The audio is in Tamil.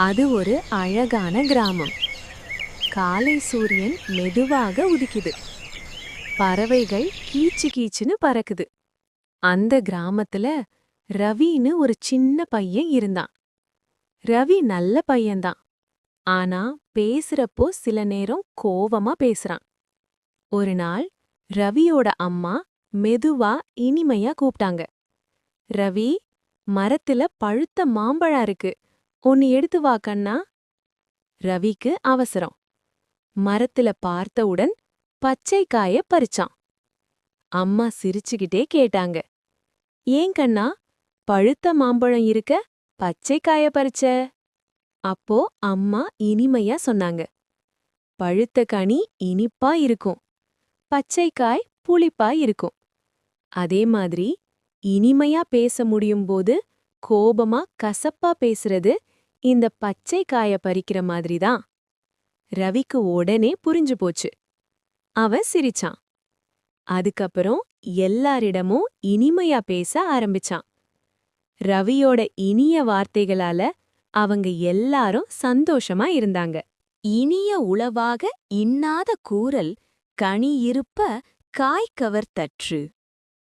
அது ஒரு அழகான கிராமம். காலை சூரியன் மெதுவாக உதிக்குது. பறவைகள் கீச்சு கீச்சுன்னு பறக்குது. அந்த கிராமத்துல ரவின்னு ஒரு சின்ன பையன் இருந்தான். ரவி நல்ல பையன்தான். ஆனா பேசுறப்போ சில நேரம் கோவமா பேசுறான். ஒரு நாள் ரவியோட அம்மா மெதுவா இனிமையா கூப்பிட்டாங்க. ரவி, மரத்துல பழுத்த மாம்பழம் இருக்கு. ஒன்னு எடுத்து வா கண்ணா. ரவிக்கு அவசரம். மரத்துல பார்த்தவுடன் பச்சை காய பறிச்சான். அம்மா சிரிச்சுக்கிட்டே கேட்டாங்க, ஏன் கண்ணா, பழுத்த மாம்பழம் இருக்க பச்சை காய பறிச்ச? அப்போ அம்மா இனிமையா சொன்னாங்க, பழுத்த கனி இனிப்பா இருக்கும், பச்சை காய் புளிப்பா இருக்கும். அதே மாதிரி இனிமையா பேச முடியும் போது கோபமா கசப்பா பேசுறது இந்த பச்சை காய பறிக்கிற மாதிரிதான். ரவிக்கு உடனே புரிஞ்சு போச்சு. அவன் சிரிச்சான். அதுக்கப்புறம் எல்லாரிடமும் இனிமையா பேச ஆரம்பிச்சான். ரவியோட இனிய வார்த்தைகளால அவங்க எல்லாரும் சந்தோஷமா இருந்தாங்க. இனிய உளவாக இன்னாத கூறல் கனி இருப்ப காய் கவர் தற்று.